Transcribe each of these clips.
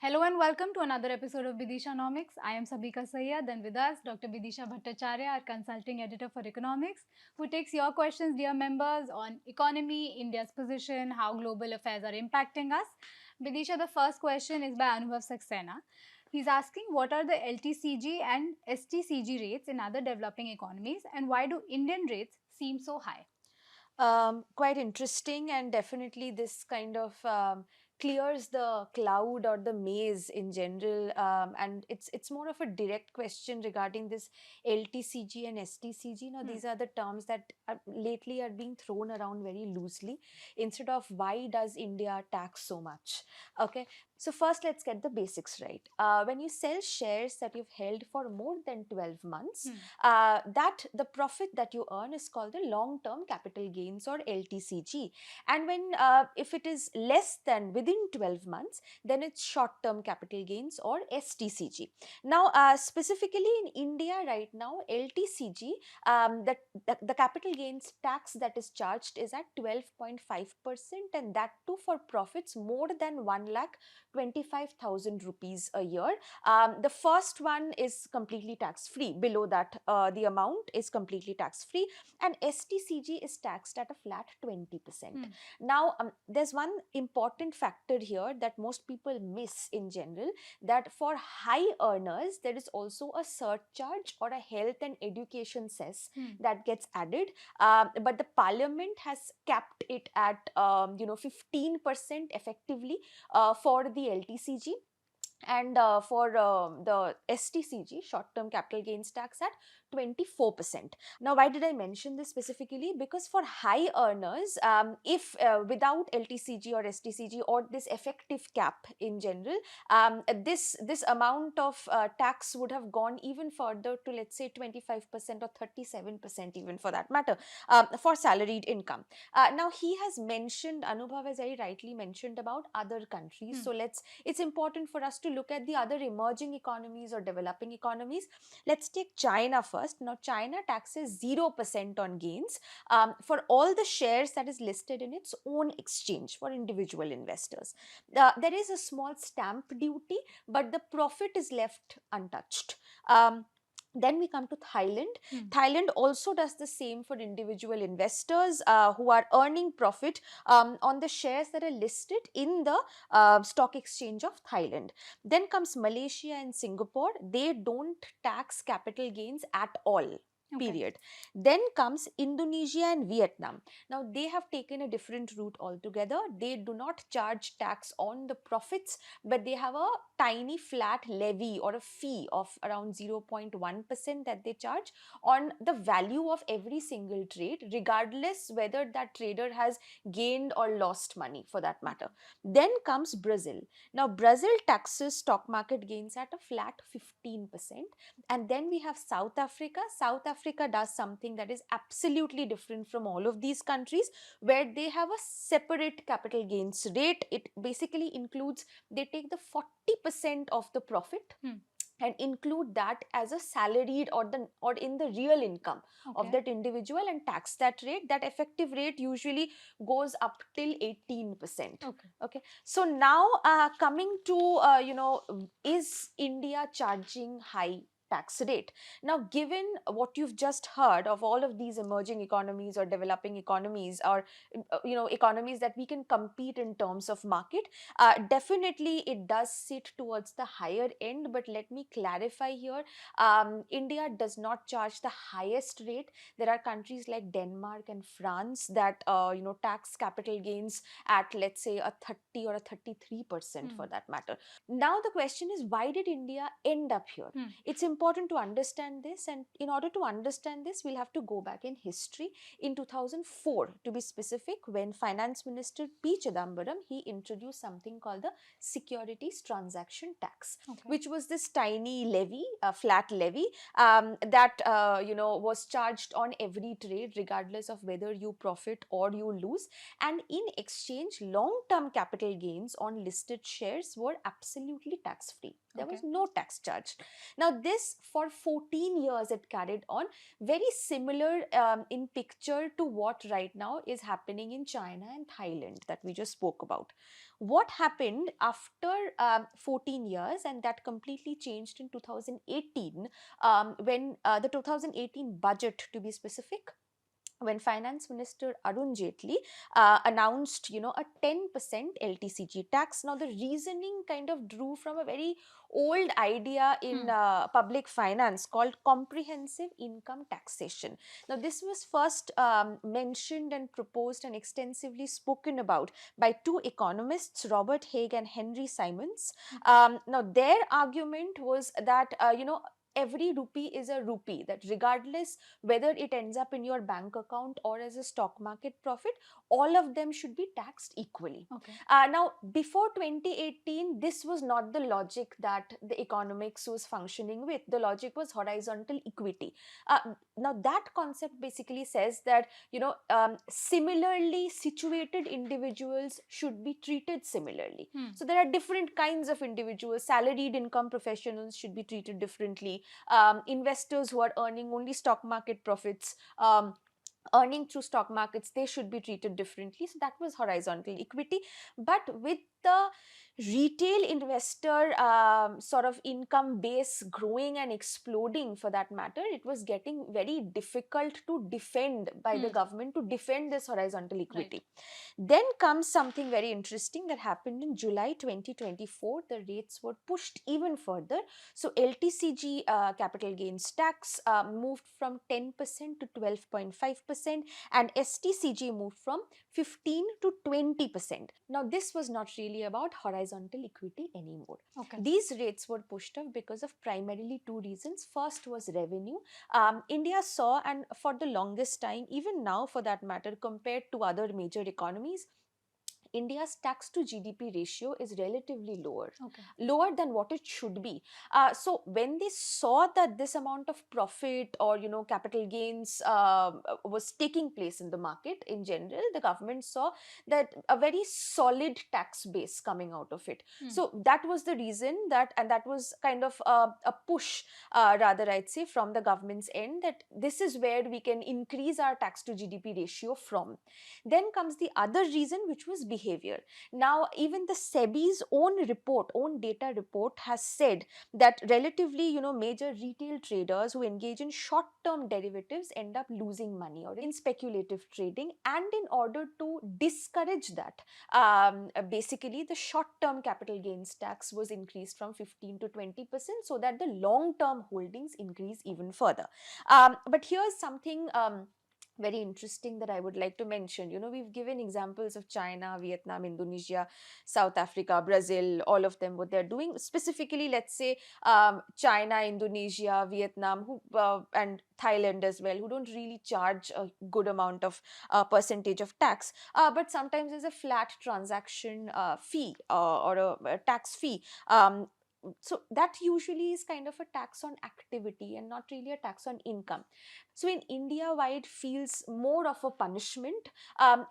Hello and welcome to another episode of Bidishanomics. I am Sabika Syed, and with us Dr. Bidisha Bhattacharya, our consulting editor for economics, who takes your questions, dear members, on economy, India's position, how global affairs are impacting us. Bidisha, the first question is by Anubhav Saxena. He's asking what are the LTCG and STCG rates in other developing economies and why do Indian rates seem so high? Quite interesting, and definitely this kind of clears the cloud or the maze in general, and it's more of a direct question regarding this LTCG and STCG. Now, these are the terms that lately are being thrown around very loosely instead of why does India tax so much. Okay, so first let's get the basics right. When you sell shares that you've held for more than 12 months, that the profit that you earn is called the long-term capital gains or LTCG. And when if it is less than within 12 months, then it's short-term capital gains or STCG. Now, specifically in India right now, LTCG, the capital gains tax that is charged is at 12.5%, and that too for profits more than 1,25,000 rupees a year. The first one is completely tax free. Below that, the amount is completely tax free, and STCG is taxed at a flat 20%. Now, there's one important factor here that most people miss in general, that for high earners, there is also a surcharge or a health and education cess that gets added. But the parliament has capped it at 15% effectively for the LTCG, and for the STCG, short-term capital gains tax, at 24%. Now, why did I mention this specifically? Because for high earners, if without LTCG or STCG or this effective cap in general, this amount of tax would have gone even further to, let's say, 25% or 37% even, for that matter, for salaried income. Now, he has mentioned, Anubhav has very rightly mentioned about other countries. So it's important for us to look at the other emerging economies or developing economies. Let's take China first. Now, China taxes 0% on gains for all the shares that is listed in its own exchange for individual investors. There is a small stamp duty, but the profit is left untouched. Then we come to Thailand. Thailand also does the same for individual investors who are earning profit on the shares that are listed in the stock exchange of Thailand. Then comes Malaysia and Singapore. They don't tax capital gains at all. Period. Then comes Indonesia and Vietnam. Now, they have taken a different route altogether. They do not charge tax on the profits, but they have a tiny flat levy or a fee of around 0.1% that they charge on the value of every single trade, regardless whether that trader has gained or lost money, for that matter. Then comes Brazil. Now, Brazil taxes stock market gains at a flat 15%. And then we have South Africa. South Africa does something that is absolutely different from all of these countries, where they have a separate capital gains rate. It basically includes, they take the 40% of the profit and include that as a salaried or in the real income of that individual, and tax that rate. That effective rate usually goes up till 18%. Okay. So now, coming to is India charging high tax rate? Now, given what you've just heard of all of these emerging economies or developing economies, or economies that we can compete in terms of market, definitely it does sit towards the higher end. But let me clarify here, India does not charge the highest rate. There are countries like Denmark and France that tax capital gains at, let's say, a 30 or a 33% for that matter. Now, the question is, why did India end up here? It's important to understand this, and in order to understand this, we'll have to go back in history. In 2004, to be specific, when Finance Minister P. Chidambaram, he introduced something called the Securities Transaction Tax, which was this tiny levy, a flat levy, that was charged on every trade, regardless of whether you profit or you lose. And in exchange, long-term capital gains on listed shares were absolutely tax-free. There was no tax charge. Now, this this for 14 years it carried on, very similar in picture to what right now is happening in China and Thailand that we just spoke about. What happened after 14 years, and that completely changed in 2018, when the 2018 budget, to be specific, when Finance Minister Arun Jaitley announced, a 10% LTCG tax. Now, the reasoning kind of drew from a very old idea in public finance called comprehensive income taxation. Now, this was first mentioned and proposed and extensively spoken about by two economists, Robert Haig and Henry Simons. Now, their argument was that, every rupee is a rupee, that regardless whether it ends up in your bank account or as a stock market profit, all of them should be taxed equally. Okay. Now, before 2018, this was not the logic that the economics was functioning with. The logic was horizontal equity. Now, that concept basically says that, similarly situated individuals should be treated similarly. So there are different kinds of individuals. Salaried income professionals should be treated differently. Investors who are earning only stock market profits, earning through stock markets, they should be treated differently. So that was horizontal equity. But with the retail investor sort of income base growing and exploding, for that matter, it was getting very difficult to defend by the government, to defend this horizontal equity. Right. Then comes something very interesting that happened in July 2024. The rates were pushed even further. So LTCG capital gains tax moved from 10% to 12.5%, and STCG moved from 15 to 20%. Now, this was not really about horizontal equity anymore. Okay. These rates were pushed up because of primarily two reasons. First was revenue. India saw, and for the longest time, even now for that matter, compared to other major economies, India's tax to GDP ratio is relatively lower, lower than what it should be. So when they saw that this amount of profit or capital gains was taking place in the market in general, the government saw that a very solid tax base coming out of it. So that was the reason and that was kind of a push, rather I'd say, from the government's end, that this is where we can increase our tax to GDP ratio from. Then comes the other reason, which was behavior. Now, even the SEBI's own data report has said that relatively, major retail traders who engage in short-term derivatives end up losing money, or in speculative trading. And in order to discourage that, basically the short-term capital gains tax was increased from 15 to 20%, so that the long-term holdings increase even further. But here's something very interesting that I would like to mention. We've given examples of China, Vietnam, Indonesia, South Africa, Brazil, all of them, what they're doing. Specifically, let's say China, Indonesia, Vietnam, and Thailand as well, who don't really charge a good amount of percentage of tax, but sometimes there's a flat transaction fee or a tax fee. So that usually is kind of a tax on activity and not really a tax on income. So in India, why it feels more of a punishment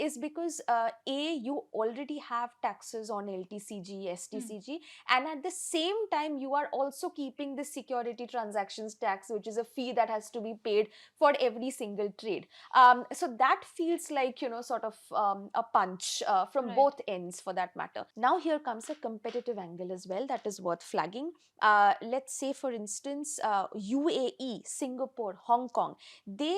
is because you already have taxes on LTCG, STCG, and at the same time you are also keeping the security transactions tax, which is a fee that has to be paid for every single trade. So that feels like, sort of a punch from both ends, for that matter. Now here comes a competitive angle as well that is worth flagging. Let's say, for instance, UAE, Singapore, Hong Kong, they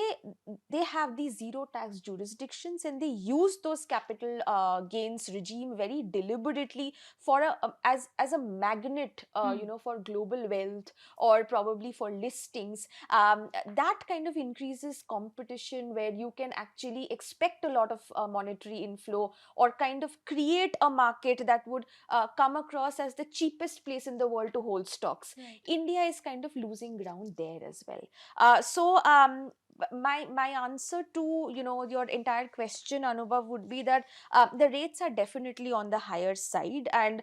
have these zero tax jurisdictions, and they use those capital gains regime very deliberately for as a magnet, for global wealth, or probably for listings. That kind of increases competition, where you can actually expect a lot of monetary inflow, or kind of create a market that would come across as the cheapest place in the world to hold stocks. Right. India is kind of losing ground there as well. So my answer to your entire question, Anubhav, would be that the rates are definitely on the higher side, and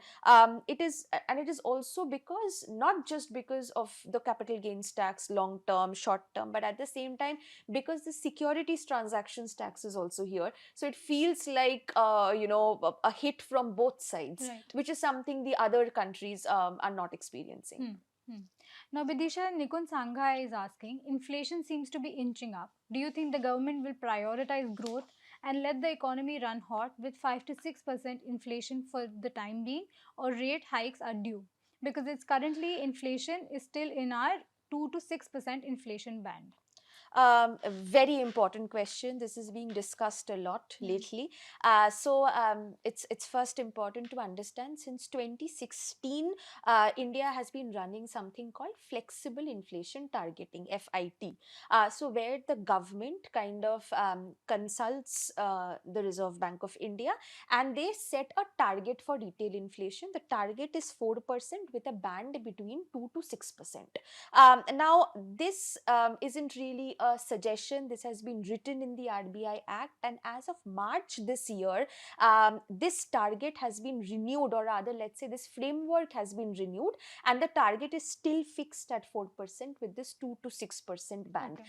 it is also because, not just because of the capital gains tax, long term, short term, but at the same time because the securities transactions tax is also here. So it feels like a hit from both sides, right, which is something the other countries are not experiencing. Now, Bidisha, Nikun Sangha is asking, inflation seems to be inching up. Do you think the government will prioritize growth and let the economy run hot with 5 to 6% inflation for the time being, or rate hikes are due? Because it's currently inflation is still in our 2 to 6% inflation band. A very important question. This is being discussed a lot lately. It's first important to understand, since 2016, India has been running something called flexible inflation targeting (FIT). So where the government kind of consults the Reserve Bank of India, and they set a target for retail inflation. The target is 4% with a band between 2 to 6%. Now, this isn't really a suggestion. This has been written in the RBI Act, and as of March this year, this target has been renewed, or rather, let's say this framework has been renewed, and the target is still fixed at 4% with this 2 to 6% band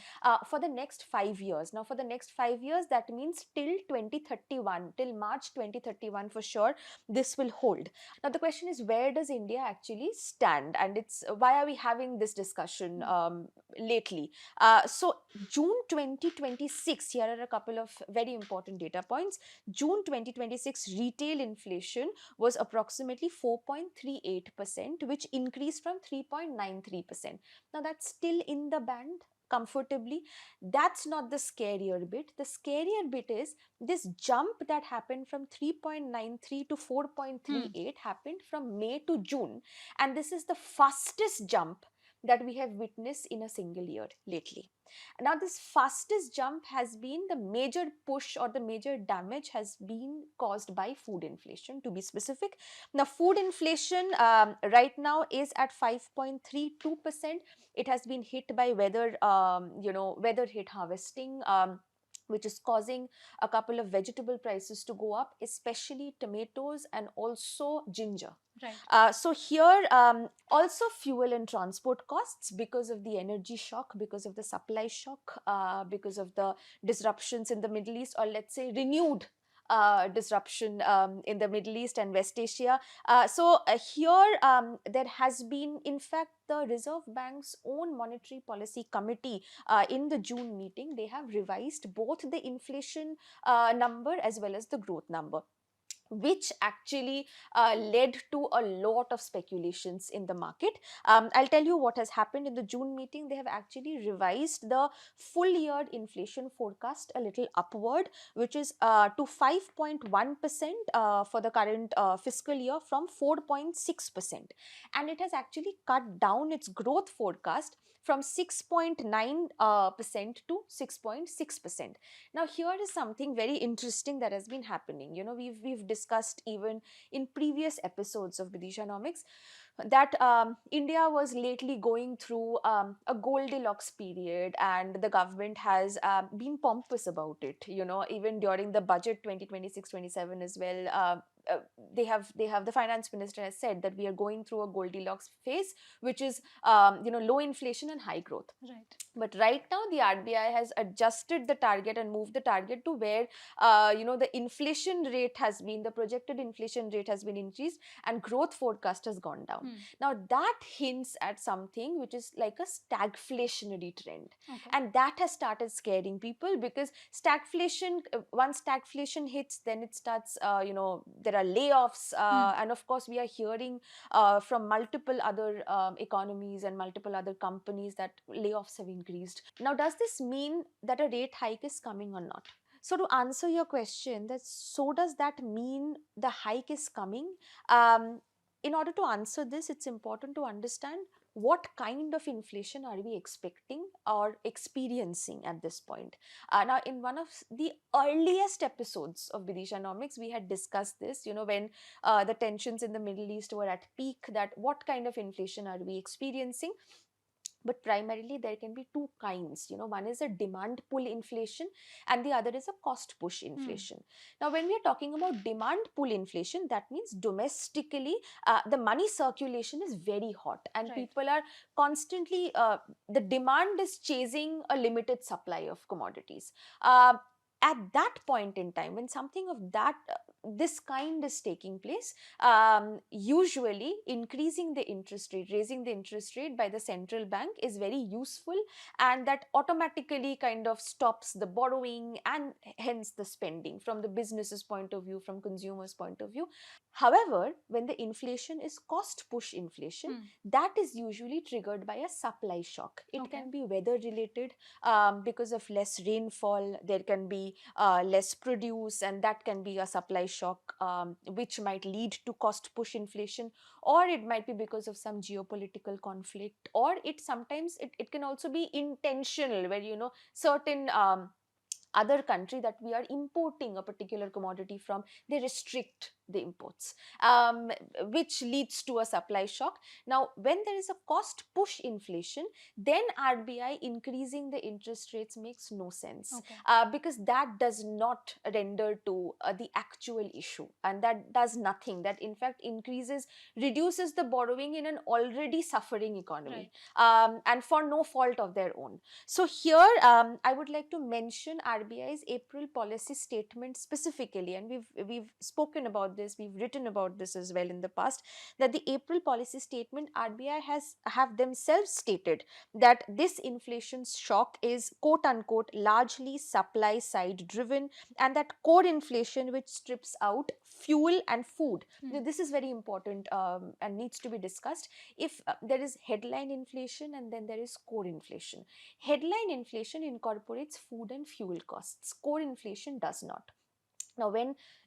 for the next 5 years. Now, for the next 5 years, that means till 2031, till March 2031 for sure, this will hold. Now, the question is, where does India actually stand? And it's why are we having this discussion lately? So, June 2026, here are a couple of very important data points. June 2026 retail inflation was approximately 4.38%, which increased from 3.93%. Now, that's still in the band comfortably. That's not the scarier bit. The scarier bit is this jump that happened from 3.93 to 4.38 happened from May to June, and this is the fastest jump that we have witnessed in a single year lately. Now, this fastest jump has been the major push, or the major damage has been caused by food inflation, to be specific. Now, food inflation right now is at 5.32%. It has been hit by weather hit harvesting. Which is causing a couple of vegetable prices to go up, especially tomatoes and also ginger. Right. So here also fuel and transport costs, because of the energy shock, because of the supply shock, because of the disruptions in the Middle East, or let's say renewed disruption in the Middle East and West Asia. Here there has been, in fact, the Reserve Bank's own monetary policy committee in the June meeting, they have revised both the inflation number as well as the growth number, which actually led to a lot of speculations in the market. I'll tell you what has happened in the June meeting. They have actually revised the full year inflation forecast a little upward, which is to 5.1% for the current fiscal year from 4.6%. And it has actually cut down its growth forecast from 6.9% to 6.6%. Now, here is something very interesting that has been happening. We've discussed even in previous episodes of Bidishanomics that India was lately going through a Goldilocks period, and the government has been pompous about it. Even during the budget 2026-27 as well. They have the finance minister has said that we are going through a Goldilocks phase, which is low inflation and high growth. Right. But right now the RBI has adjusted the target and moved the target to where the inflation rate has been, the projected inflation rate has been increased, and growth forecast has gone down. Now that hints at something which is like a stagflationary trend. Okay. And that has started scaring people, because stagflation, once stagflation hits, then it starts there are layoffs, and of course we are hearing from multiple other economies and multiple other companies that layoffs have increased. Now, does this mean that a rate hike is coming or not? So, to answer your question, does that mean the hike is coming? In order to answer this, it's important to understand what kind of inflation are we expecting or experiencing at this point. Now, in one of the earliest episodes of Bidishanomics, we had discussed this, when the tensions in the Middle East were at peak, that what kind of inflation are we experiencing. But primarily there can be two kinds. One is a demand pull inflation, and the other is a cost push inflation. Now, when we are talking about demand pull inflation, that means domestically the money circulation is very hot, and Right. people are constantly the demand is chasing a limited supply of commodities. At that point in time, when something of that this kind is taking place, usually increasing the interest rate, raising the interest rate by the central bank is very useful, and that automatically kind of stops the borrowing and hence the spending from the business's point of view, from consumers' point of view. However, when the inflation is cost push inflation, that is usually triggered by a supply shock. It can be weather related, because of less rainfall, there can be less produce, and that can be a supply shock, which might lead to cost push inflation, or it might be because of some geopolitical conflict, or it can also be intentional, where certain other country that we are importing a particular commodity from, they restrict the imports, which leads to a supply shock. Now, when there is a cost push inflation, then RBI increasing the interest rates makes no sense, because that does not render to the actual issue, and that does nothing. That in fact reduces the borrowing in an already suffering economy, and for no fault of their own. So here, I would like to mention RBI's April policy statement specifically, and we've spoken about this, we've written about this as well in the past, that the April policy statement, RBI have themselves stated that this inflation shock is quote unquote largely supply side driven, and that core inflation, which strips out fuel and food. This is very important, and needs to be discussed. If there is headline inflation and then there is core inflation. Headline inflation incorporates food and fuel costs. Core inflation does not. Now,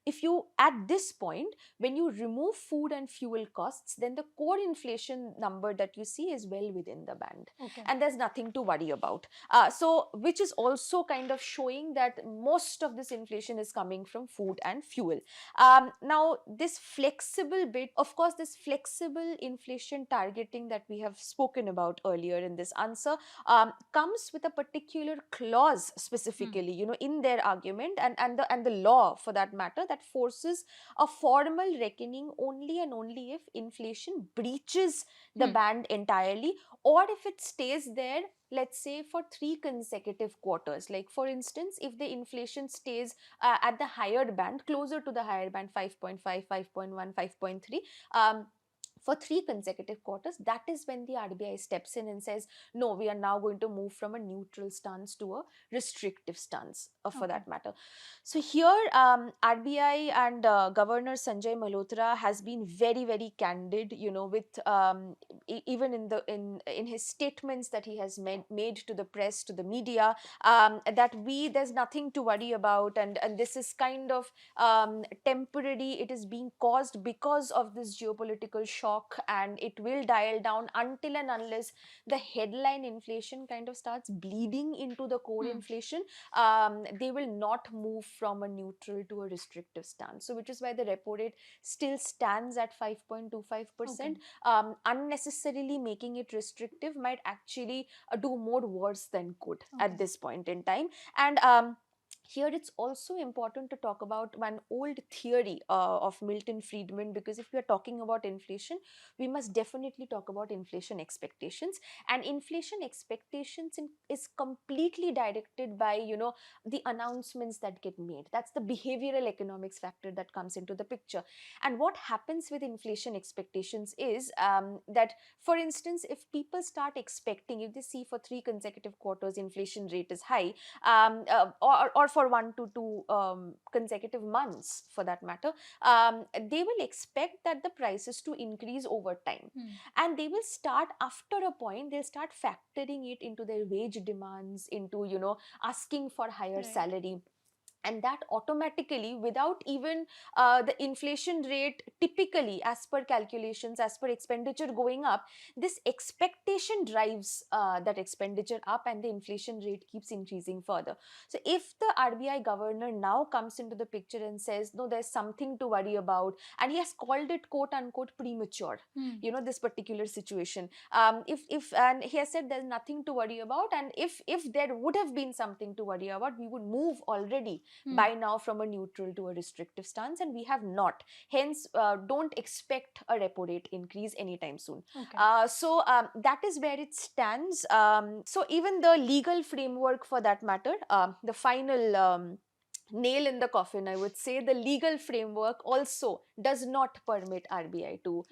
if you, at this point, when you remove food and fuel costs, then the core inflation number that you see is well within the band. And there's nothing to worry about. So, which is also kind of showing that most of this inflation is coming from food and fuel. Now, this flexible bit, of course, this flexible inflation targeting that we have spoken about earlier in this answer, comes with a particular clause specifically, in their argument, and the law for that matter, that forces a formal reckoning only and only if inflation breaches the band entirely, or if it stays there, let's say, for 3 consecutive quarters. Like, for instance, if the inflation stays at the higher band, closer to the higher band, 5.5, 5.1, 5.3, for 3 consecutive quarters, that is when the RBI steps in and says, no, we are now going to move from a neutral stance to a restrictive stance, for that matter. So here, RBI and Governor Sanjay Malhotra has been very, very candid, with even in his statements that he has made to the press, to the media, that there's nothing to worry about, and this is kind of temporary. It is being caused because of this geopolitical shock, and it will dial down until and unless the headline inflation kind of starts bleeding into the core inflation. They will not move from a neutral to a restrictive stance. So, which is why the repo rate still stands at 5.25%. Unnecessarily making it restrictive might actually do more worse than good at this point in time. And here it's also important to talk about one old theory of Milton Friedman, because if we are talking about inflation, we must definitely talk about inflation expectations. And inflation expectations is completely directed by, the announcements that get made. That's the behavioral economics factor that comes into the picture. And what happens with inflation expectations is that, for instance, if people start expecting, if they see for 3 consecutive quarters inflation rate is high, or for 1 to 2 consecutive months for that matter, they will expect that the prices to increase over time. And they will start, after a point, they'll start factoring it into their wage demands, into, asking for higher salary. And that automatically, without even the inflation rate typically, as per calculations, as per expenditure going up, this expectation drives that expenditure up, and the inflation rate keeps increasing further. So if the RBI governor now comes into the picture and says, no, there's something to worry about, and he has called it quote unquote premature, this particular situation, and he has said there's nothing to worry about, and if there would have been something to worry about, we would move already by now from a neutral to a restrictive stance, and we have not. Hence, don't expect a repo rate increase anytime soon. So that is where it stands. So even the legal framework for that matter, the final nail in the coffin, I would say the legal framework also does not permit RBI to,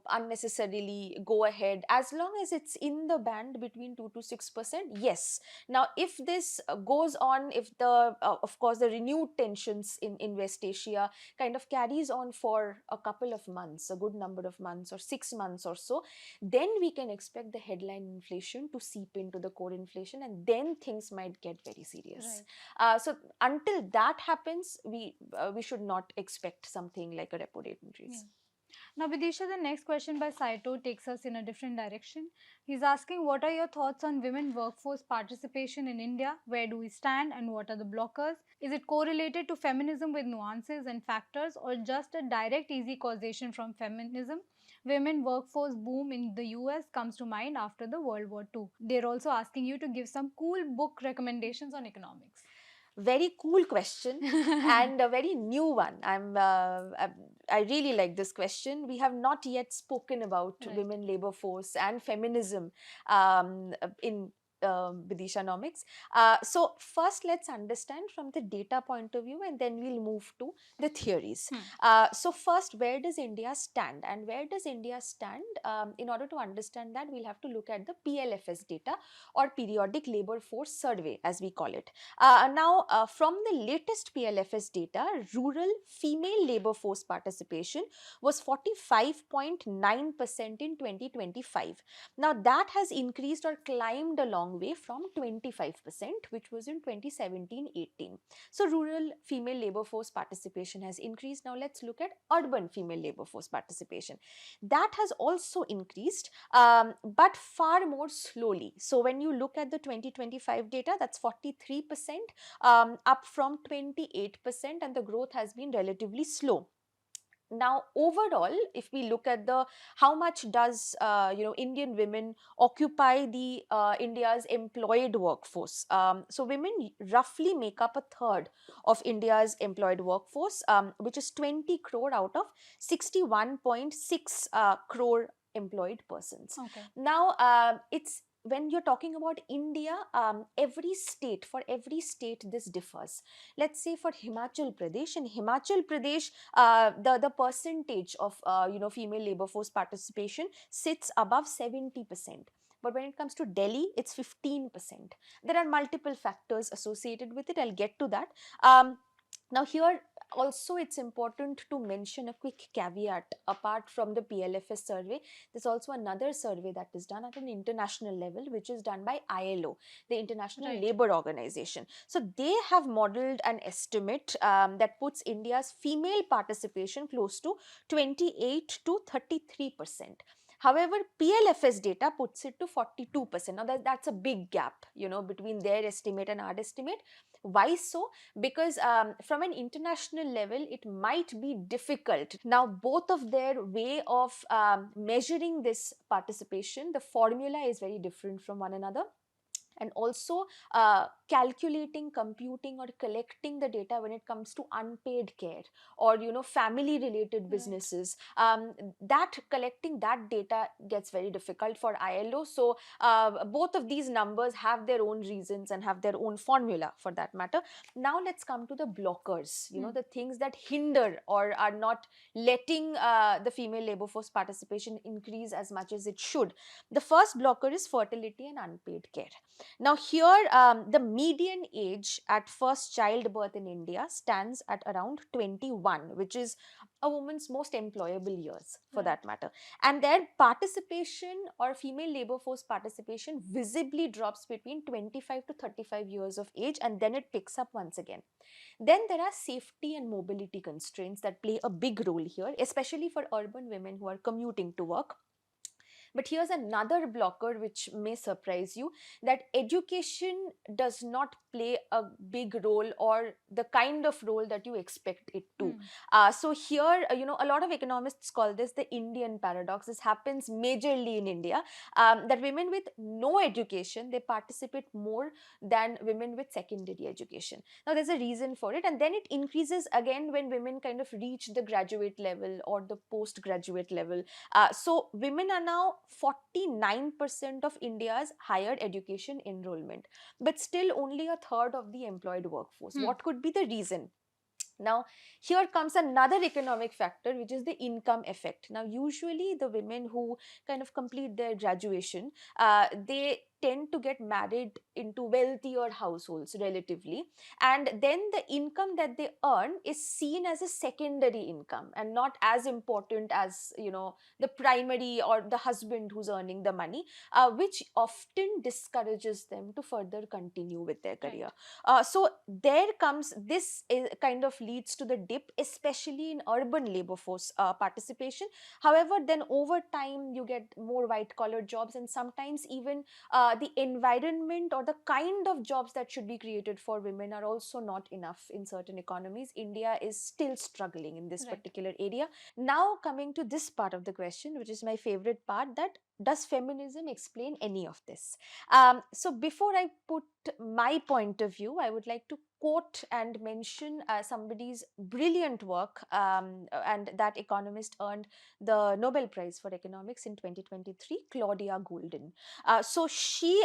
unnecessarily go ahead as long as it's in the band between 2 to 6%. Yes. Now, if this goes on, if of course, the renewed tensions in West Asia kind of carries on for a couple of months, a good number of months, or 6 months or so, then we can expect the headline inflation to seep into the core inflation, and then things might get very serious. Right. So until that happens, we should not expect something like a repo rate increase. Now, Bidisha, the next question by Saito takes us in a different direction. He's asking, what are your thoughts on women workforce participation in India? Where do we stand and what are the blockers? Is it correlated to feminism with nuances and factors, or just a direct easy causation from feminism? Women workforce boom in the US comes to mind after the World War II. They're also asking you to give some cool book recommendations on economics. Very cool question and a very new one. I really like this question. We have not yet spoken about Right. women labor force and feminism in Bidishanomics. So first, let's understand from the data point of view, and then we'll move to the theories. So first, where does India stand? And where does India stand? In order to understand that, we'll have to look at the PLFS data, or Periodic Labor Force Survey, as we call it. Now, from the latest PLFS data, rural female labor force participation was 45.9% in 2025. Now, that has increased or climbed a long way from 25%, which was in 2017-18. So, rural female labor force participation has increased. Now, let's look at urban female labor force participation. That has also increased, but far more slowly. So, when you look at the 2025 data, that's 43%, up from 28%, and the growth has been relatively slow. Now, overall, if we look at the how much does Indian women occupy the India's employed workforce? So women roughly make up a third of India's employed workforce, which is 20 crore out of 61.6 crore employed persons. Okay. Now, it's when you're talking about India, for every state this differs. Let's say for Himachal Pradesh, the percentage of female labor force participation sits above 70%. But when it comes to Delhi, it's 15%. There are multiple factors associated with it. I'll get to that. Now, here also it's important to mention a quick caveat. Apart from the PLFS survey, there's also another survey that is done at an international level, which is done by ILO, the International Right. Labour Organization. So they have modeled an estimate that puts India's female participation close to 28 to 33%. However, PLFS data puts it to 42%. Now, that's a big gap, between their estimate and our estimate. Why so? Because from an international level, it might be difficult. Now, both of their way of measuring this participation, the formula is very different from one another. And also calculating, computing, or collecting the data when it comes to unpaid care or family related businesses, that collecting that data gets very difficult for ILO. So both of these numbers have their own reasons and have their own formula for that matter. Now let's come to the blockers, the things that hinder or are not letting the female labor force participation increase as much as it should. The first blocker is fertility and unpaid care. Now here, the median age at first childbirth in India stands at around 21, which is a woman's most employable years for that matter. And their participation or female labor force participation visibly drops between 25 to 35 years of age, and then it picks up once again. Then there are safety and mobility constraints that play a big role here, especially for urban women who are commuting to work. But here's another blocker which may surprise you, that education does not play a big role or the kind of role that you expect it to. So here, a lot of economists call this the Indian paradox. This happens majorly in India, that women with no education, they participate more than women with secondary education. Now, there's a reason for it, and then it increases again when women kind of reach the graduate level or the postgraduate level. So women are now 49% of India's higher education enrollment, but still only a third of the employed workforce. What could be the reason? Now, here comes another economic factor, which is the income effect. Now, usually the women who kind of complete their graduation, they tend to get married into wealthier households relatively, and then the income that they earn is seen as a secondary income and not as important as, you know, the primary or the husband who's earning the money, which often discourages them to further continue with their career. So there comes this kind of leads to the dip, especially in urban labor force participation. However, then over time you get more white collar jobs, and sometimes even the environment or the kind of jobs that should be created for women are also not enough in certain economies. India is still struggling in this particular area. Now coming to this part of the question, which is my favorite part, that does feminism explain any of this? So before I put my point of view, I would like to quote and mention somebody's brilliant work, and that economist earned the Nobel Prize for Economics in 2023, Claudia Goulden. So she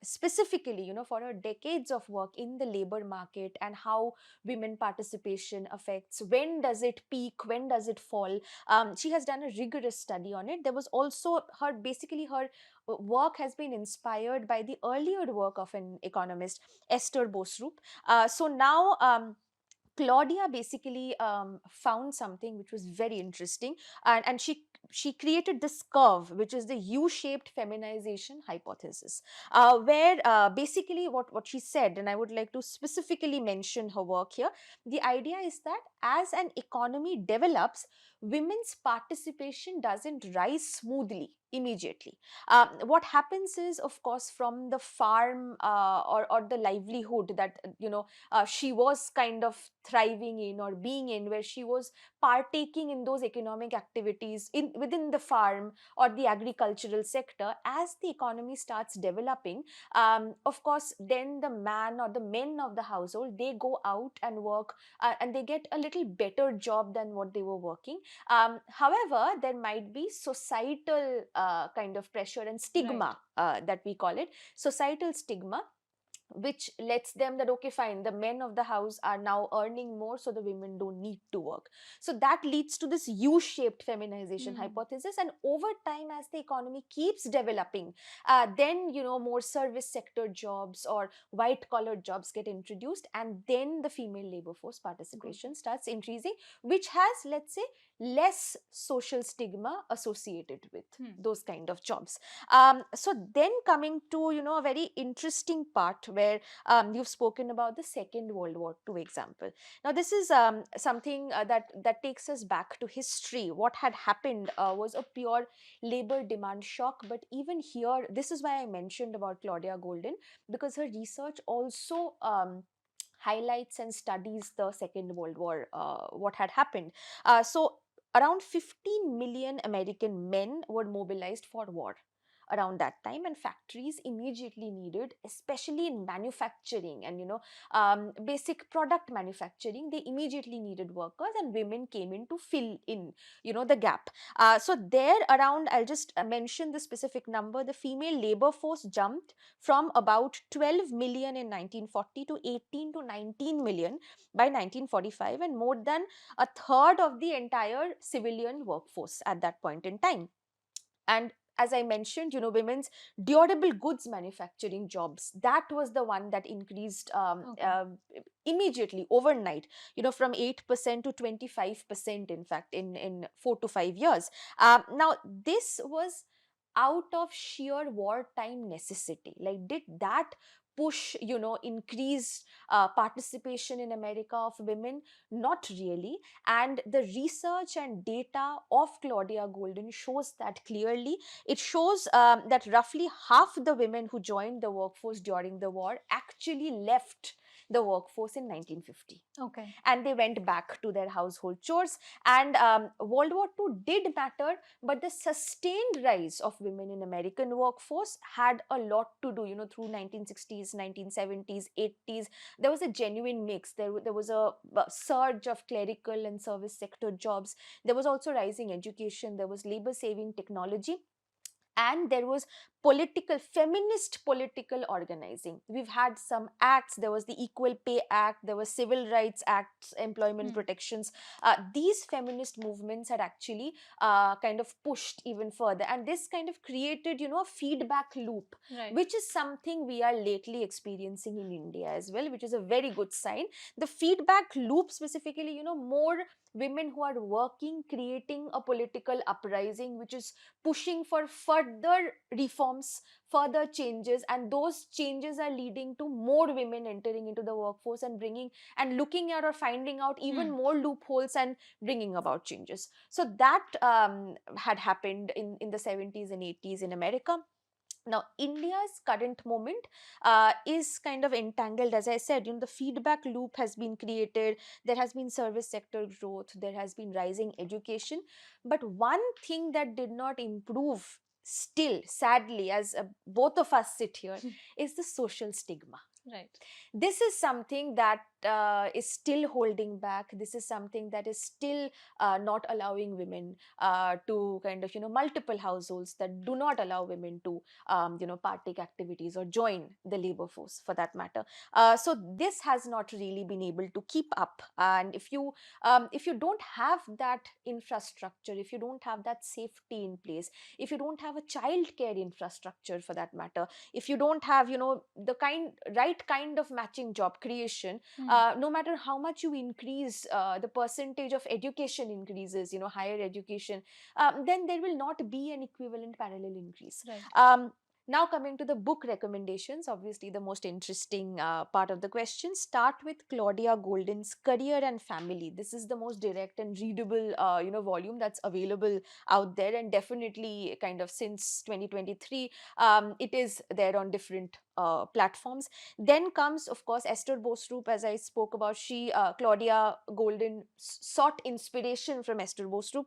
specifically, you know, for her decades of work in the labor market and how women participation affects, when does it peak, when does it fall, she has done a rigorous study on it. There was also her, basically her work has been inspired by the earlier work of an economist, Esther Bosrup. So now Claudia basically found something which was very interesting, and she created this curve, which is the U-shaped feminization hypothesis, where basically what she said, and I would like to specifically mention her work here. The idea is that as an economy develops, women's participation doesn't rise smoothly immediately. What happens is, of course, from the farm or the livelihood that she was kind of thriving in or being in, where she was partaking in those economic activities in within the farm or the agricultural sector. As the economy starts developing, of course, then the man or the men of the household, they go out and work, and they get a little better job than what they were working. However, there might be societal kind of pressure and stigma, that we call it, societal stigma, which lets them that, okay, fine, the men of the house are now earning more, so the women don't need to work. So that leads to this U-shaped feminization hypothesis. And over time, as the economy keeps developing, then more service sector jobs or white collar jobs get introduced, and then the female labor force participation starts increasing, which has, let's say, less social stigma associated with those kind of jobs. So then coming to a very interesting part, where you've spoken about the Second World War II example. Now this is something that takes us back to history. What had happened was a pure labor demand shock, but even here, this is why I mentioned about Claudia Goulden, because her research also highlights and studies the Second World War, what had happened. So around 15 million American men were mobilized for war around that time, and factories immediately needed, especially in manufacturing and basic product manufacturing, they immediately needed workers, and women came in to fill in the gap. So there around, I'll just mention the specific number, the female labor force jumped from about 12 million in 1940 to 18 to 19 million by 1945, and more than a third of the entire civilian workforce at that point in time. And as I mentioned, women's durable goods manufacturing jobs, that was the one that increased immediately overnight, from 8% to 25%, in fact, in 4 to 5 years. Now, this was out of sheer wartime necessity. Like, did that push, increase participation in America of women? Not really. And the research and data of Claudia Goulden shows that clearly. It shows that roughly half the women who joined the workforce during the war actually left the workforce in 1950. Okay. And they went back to their household chores. And World War II did matter, but the sustained rise of women in American workforce had a lot to do, through 1960s, 1970s, 80s. There was a genuine mix. There was a surge of clerical and service sector jobs. There was also rising education. There was labor saving technology. and there was feminist political organizing. We've had some acts. There was the Equal Pay Act, there was Civil Rights Acts, employment protections. These feminist movements had actually kind of pushed even further, and this kind of created, a feedback loop, Right. which is something we are lately experiencing in India as well, which is a very good sign. The feedback loop specifically, more women who are working, creating a political uprising which is pushing for further reforms, further changes, and those changes are leading to more women entering into the workforce and bringing and looking at or finding out even more loopholes and bringing about changes. So that had happened in the 70s and 80s in America. Now, India's current moment is kind of entangled, as I said, the feedback loop has been created. There has been service sector growth, there has been rising education. But one thing that did not improve still, sadly, as both of us sit here, is the social stigma. Right. This is something that is still holding back. This is something that is still not allowing women to kind of, multiple households that do not allow women to, partake activities or join the labor force for that matter. So this has not really been able to keep up. And if you don't have that infrastructure, if you don't have that safety in place, if you don't have a childcare infrastructure for that matter, if you don't have, the right kind of matching job creation, no matter how much you increase the percentage of education increases, higher education, then there will not be an equivalent parallel increase. Right. Now, coming to the book recommendations, obviously the most interesting part of the question, start with Claudia Golden's Career and Family. This is the most direct and readable, volume that's available out there, and definitely kind of since 2023, it is there on different platforms. Then comes, of course, Esther Bostrup, as I spoke about. Claudia Golden sought inspiration from Esther Bostrup.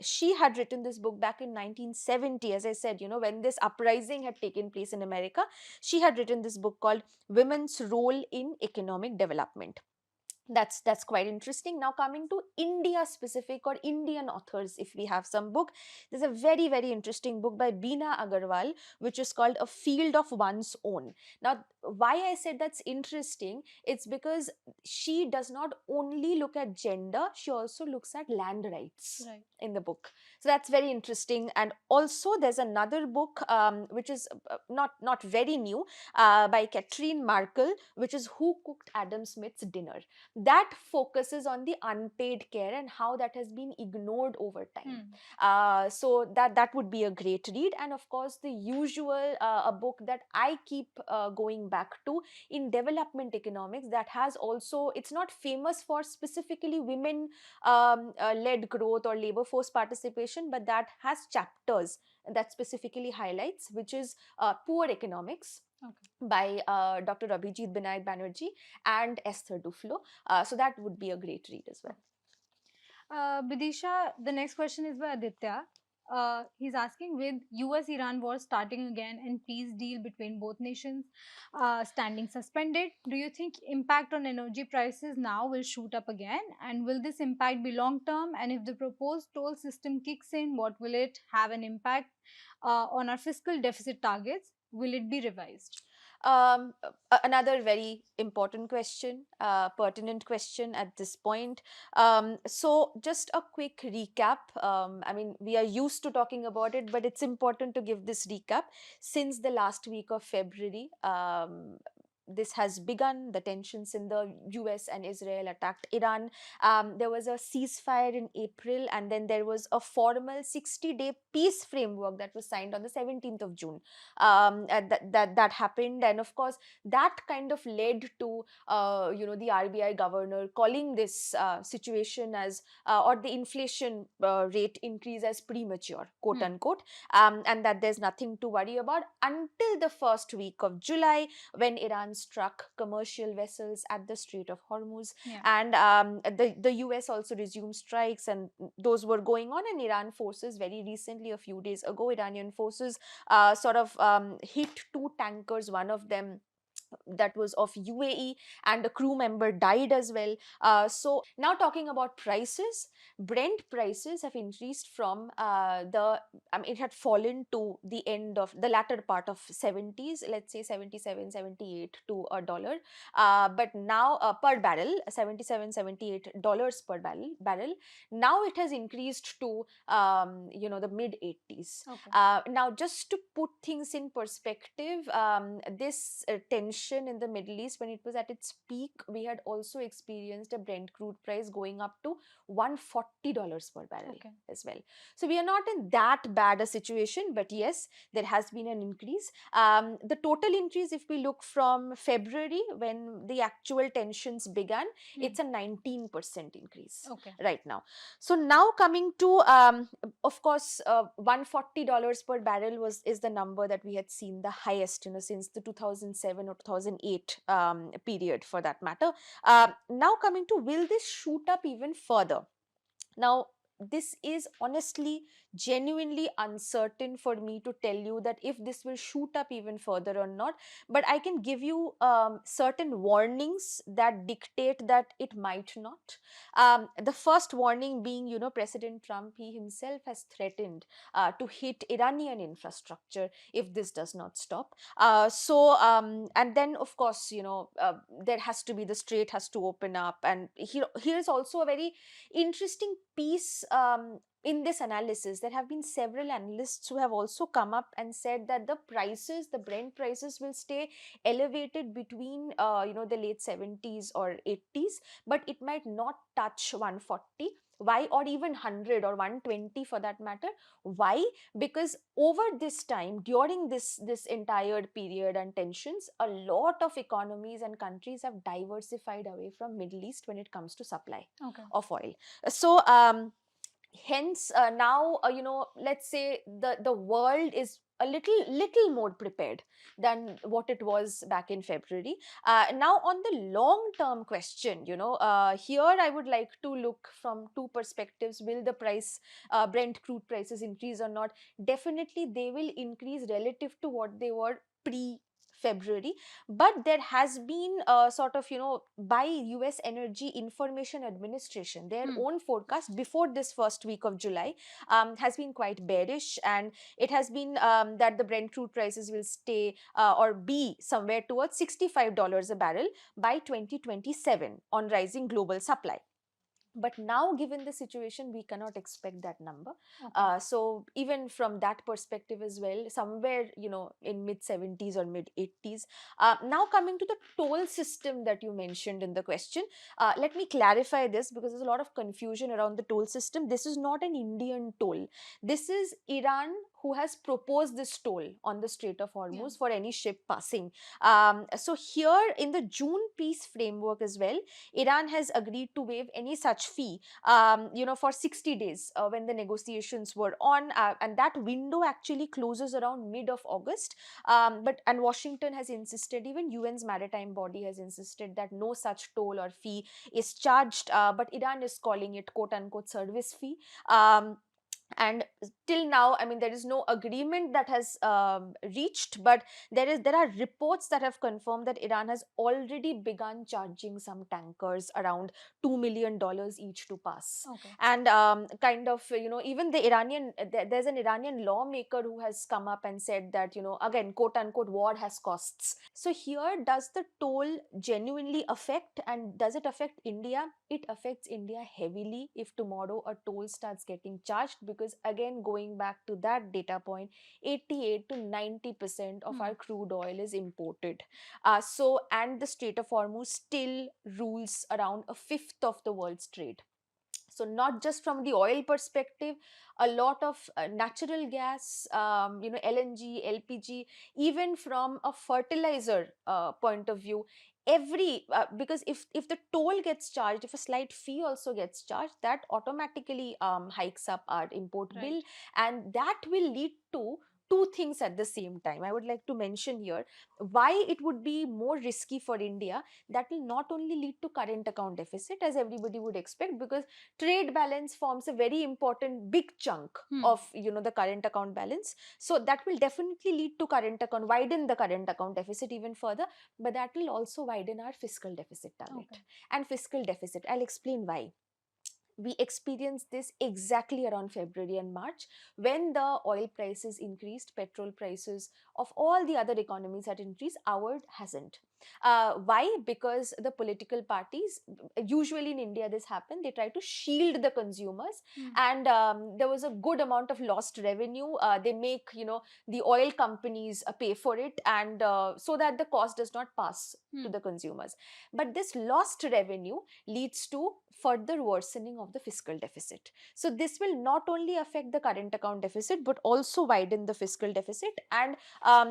She had written this book back in 1970, as I said, when this uprising had taken place in America. She had written this book called Women's Role in Economic Development. That's quite interesting. Now, coming to India specific or Indian authors, if we have some book, there's a very, very interesting book by Beena Agarwal, which is called A Field of One's Own. Now, why I said that's interesting, it's because she does not only look at gender, she also looks at land rights. Right. In the book. So that's very interesting. And also there's another book which is not very new, by Catherine Markle, which is Who Cooked Adam Smith's Dinner. That focuses on the unpaid care and how that has been ignored over time. So that would be a great read. And of course, the usual a book that I keep going back to in development economics, that has also, it's not famous for specifically women led growth or labor force participation, but that has chapters that specifically highlights, which is Poor Economics. Okay. By Dr. Abhijit Binayak Banerjee and Esther Duflo. So that would be a great read as well. Bidisha, the next question is by Aditya. He's asking, with US-Iran war starting again and peace deal between both nations standing suspended, do you think impact on energy prices now will shoot up again? And will this impact be long-term? And if the proposed toll system kicks in, what will it have an impact on our fiscal deficit targets? Will it be revised? Another very important question, pertinent question at this point. So just a quick recap. I mean, we are used to talking about it, but it's important to give this recap. Since the last week of February, this has begun. The tensions in the US and Israel attacked Iran. There was a ceasefire in April, and then there was a formal 60-day peace framework that was signed on the 17th of June. That happened, and of course, that kind of led to the RBI governor calling this situation as or the inflation rate increase as premature, quote unquote, and that there's nothing to worry about until the first week of July, when Iran struck commercial vessels at the Strait of Hormuz. Yeah. And the US also resumed strikes, and those were going on. And Iran forces, very recently, a few days ago, Iranian forces sort of hit two tankers, one of them that was of UAE, and a crew member died as well. So now talking about prices, Brent prices have increased from it had fallen to the end of the latter part of 70s, let's say 77, 78 to a dollar. But now per barrel, 77, $78 per barrel. Now it has increased to the mid 80s. Okay. Now, just to put things in perspective, this tension in the Middle East, when it was at its peak, we had also experienced a Brent crude price going up to $140 per barrel as well. So we are not in that bad a situation, but yes, there has been an increase. The total increase, if we look from February, when the actual tensions began, it's a 19% increase right now. So now coming to, of course, $140 per barrel is the number that we had seen the highest, since the 2007 or 2008 period, for that matter. Now coming to, will this shoot up even further? Now, this is honestly genuinely uncertain for me to tell you that if this will shoot up even further or not, but I can give you certain warnings that dictate that it might not. The first warning being, President Trump, he himself has threatened to hit Iranian infrastructure if this does not stop. And then of course, there has to be, the strait has to open up, and here is also a very interesting piece in this analysis. There have been several analysts who have also come up and said that the Brent prices will stay elevated between the late 70s or 80s, but it might not touch 140. Why? Or even 100 or 120 for that matter. Why? Because over this time, during this entire period and tensions, a lot of economies and countries have diversified away from Middle East when it comes to supply of oil. So hence now let's say the world is a little more prepared than what it was back in February. Now on the long term question, here I would like to look from two perspectives. Will the Brent crude prices increase or not? Definitely they will increase relative to what they were pre February, but there has been sort of, by US Energy Information Administration, their own forecast before this first week of July has been quite bearish, and it has been that the Brent crude prices will stay or be somewhere towards $65 a barrel by 2027 on rising global supply. But now, given the situation, we cannot expect that number. So even from that perspective as well, somewhere in mid 70s or mid 80s. Now coming to the toll system that you mentioned in the question, let me clarify this, because there's a lot of confusion around the toll system. This is not an Indian toll. This is Iran who has proposed this toll on the Strait of Hormuz for any ship passing. So here in the June peace framework as well, Iran has agreed to waive any such fee, for 60 days when the negotiations were on, and that window actually closes around mid of August. And Washington has insisted, even UN's maritime body has insisted that no such toll or fee is charged, but Iran is calling it quote unquote service fee. And till now, I mean, there is no agreement that has reached, but there are reports that have confirmed that Iran has already begun charging some tankers around $2 million each to pass. And kind of, even the Iranian, there's an Iranian lawmaker who has come up and said that, again, quote unquote, war has costs. So here, does the toll genuinely affect, and does it affect India? It affects India heavily if tomorrow a toll starts getting charged, because again, going back to that data point, 88 to 90% of our crude oil is imported. And the Strait of Hormuz still rules around a fifth of the world's trade. So not just from the oil perspective, a lot of natural gas, LNG, LPG, even from a fertilizer point of view, because if the toll gets charged, if a slight fee also gets charged, that automatically hikes up our import bill, and that will lead to two things at the same time. I would like to mention here why it would be more risky for India. That will not only lead to current account deficit, as everybody would expect, because trade balance forms a very important big chunk of the current account balance. So that will definitely lead to widen the current account deficit even further, but that will also widen our fiscal deficit target. Okay. And fiscal deficit, I'll explain why. We experienced this exactly around February and March, when the oil prices increased, petrol prices of all the other economies had increased, ours hasn't. Why? Because the political parties, usually in India this happened, they try to shield the consumers, and there was a good amount of lost revenue. They make the oil companies pay for it, and so that the cost does not pass to the consumers. But this lost revenue leads to further worsening of the fiscal deficit. So this will not only affect the current account deficit, but also widen the fiscal deficit. And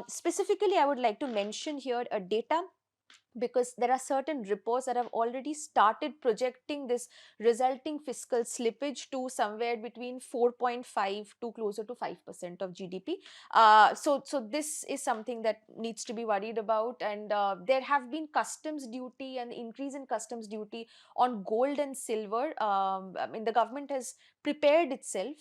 specifically, I would like to mention here a data, because there are certain reports that have already started projecting this resulting fiscal slippage to somewhere between 4.5 to closer to 5% of GDP. So this is something that needs to be worried about. And there have been customs duty and increase in customs duty on gold and silver. I mean, the government has prepared itself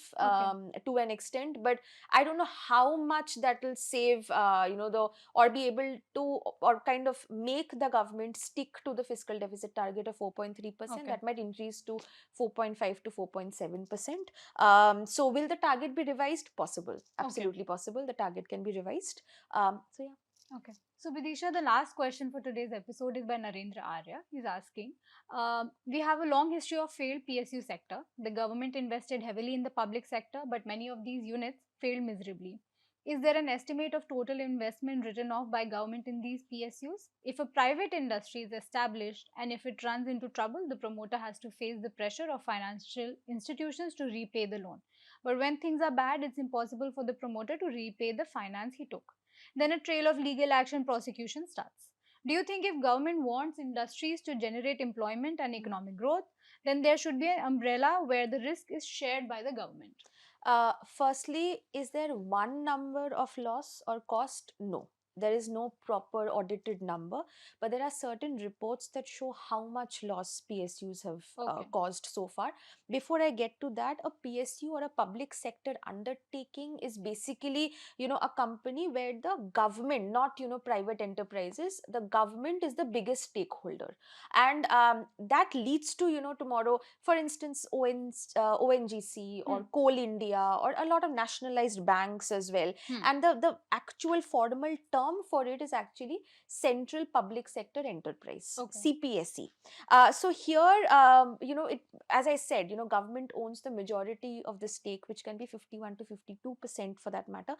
to an extent, but I don't know how much that will save, or be able to, or kind of make the government stick to the fiscal deficit target of 4.3%. That might increase to 4.5 to 4.7%. So will the target be revised? Possible. Absolutely possible. The target can be revised. So yeah. Okay. So, Bidisha, the last question for today's episode is by Narendra Arya. He's asking, we have a long history of failed PSU sector. The government invested heavily in the public sector, but many of these units failed miserably. Is there an estimate of total investment written off by government in these PSUs? If a private industry is established and if it runs into trouble, the promoter has to face the pressure of financial institutions to repay the loan. But when things are bad, it's impossible for the promoter to repay the finance he took. Then a trail of legal action prosecution starts. Do you think if government wants industries to generate employment and economic growth, then there should be an umbrella where the risk is shared by the government? Firstly, is there one number of loss or cost? No. There is no proper audited number, but there are certain reports that show how much loss PSUs have caused so far. Before I get to that, a PSU or a public sector undertaking is basically, a company where the government, not, private enterprises, the government is the biggest stakeholder. And that leads to, tomorrow, for instance, ONGC or Coal India, or a lot of nationalized banks as well. And the actual formal term for it is actually Central Public Sector Enterprise, CPSE. So here, it, as I said, government owns the majority of the stake, which can be 51 to 52% for that matter.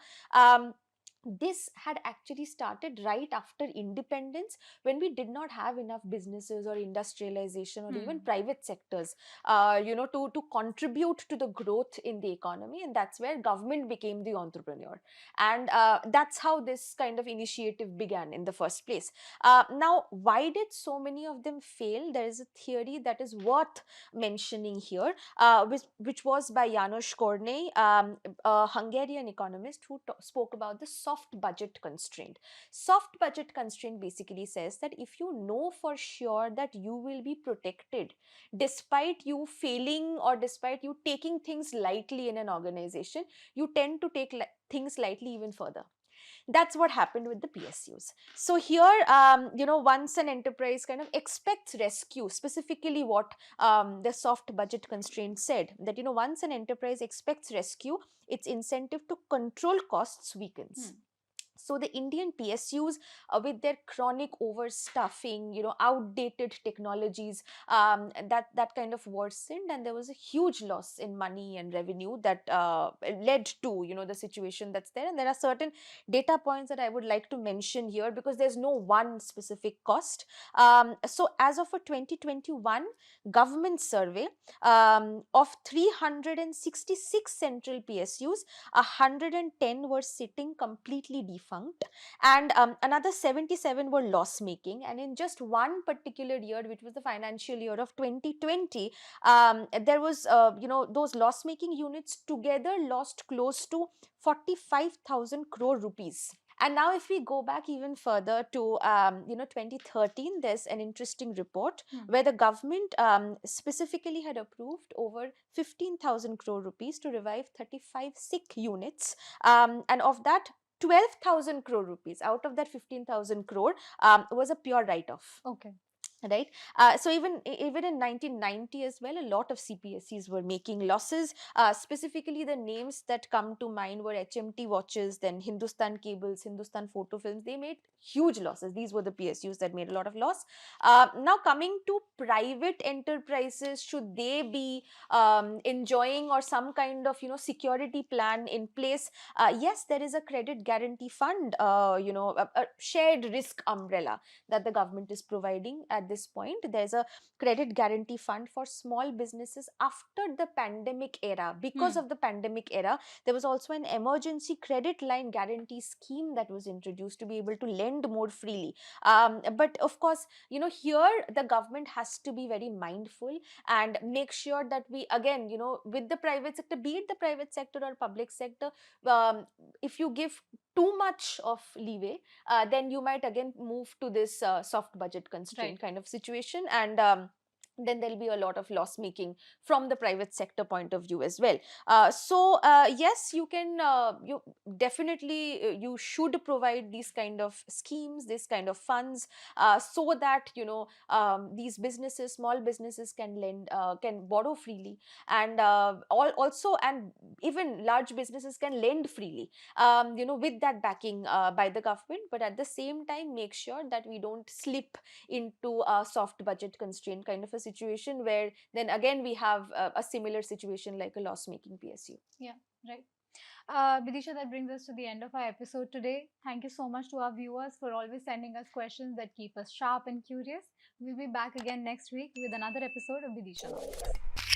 This had actually started right after independence, when we did not have enough businesses or industrialization or even private sectors, to contribute to the growth in the economy. And that's where government became the entrepreneur. And that's how this kind of initiative began in the first place. Now, why did so many of them fail? There is a theory that is worth mentioning here, which was by Janos Kornai, a Hungarian economist who spoke about the soft budget constraint. Soft budget constraint basically says that if you know for sure that you will be protected despite you failing or despite you taking things lightly in an organization, you tend to take things lightly even further. That's what happened with the PSUs. So here, once an enterprise kind of expects rescue, specifically what the soft budget constraint said, that, once an enterprise expects rescue, its incentive to control costs weakens. So the Indian PSUs, with their chronic overstuffing, outdated technologies, that kind of worsened, and there was a huge loss in money and revenue that led to, the situation that's there. And there are certain data points that I would like to mention here, because there's no one specific cost. So as of a 2021 government survey, of 366 central PSUs, 110 were sitting completely defunct. defunct, and another 77 were loss making. And in just one particular year, which was the financial year of 2020, there was those loss making units together lost close to 45,000 crore rupees. And now, if we go back even further to 2013, there's an interesting report where the government specifically had approved over 15,000 crore rupees to revive 35 sick units, and of that, 12,000 crore rupees out of that 15,000 crore was a pure write-off. Okay. Right. So even in 1990 as well, a lot of CPSEs were making losses. Specifically, the names that come to mind were HMT Watches, then Hindustan Cables, Hindustan Photo Films. They made huge losses. These were the PSUs that made a lot of loss. Now, coming to private enterprises, should they be enjoying or some kind of security plan in place? Yes, there is a credit guarantee fund, a shared risk umbrella that the government is providing at this point. There's a credit guarantee fund for small businesses after the pandemic era. Because of the pandemic era, there was also an emergency credit line guarantee scheme that was introduced to be able to lend more freely. But of course, here the government has to be very mindful and make sure that we, again, with the private sector, be it the private sector or public sector, if you give too much of leeway, then you might again move to this soft budget constraint kind of situation, and then there'll be a lot of loss making from the private sector point of view as well. So yes, you can, you definitely, you should provide these kind of schemes, this kind of funds, so that these businesses, small businesses can lend, can borrow freely, and also, and even large businesses can lend freely, with that backing by the government. But at the same time, make sure that we don't slip into a soft budget constraint kind of a situation, where then again we have a similar situation like a loss making PSU. Yeah, right. Bidisha, that brings us to the end of our episode today. Thank you so much to our viewers for always sending us questions that keep us sharp and curious. We'll be back again next week with another episode of Bidishanomics.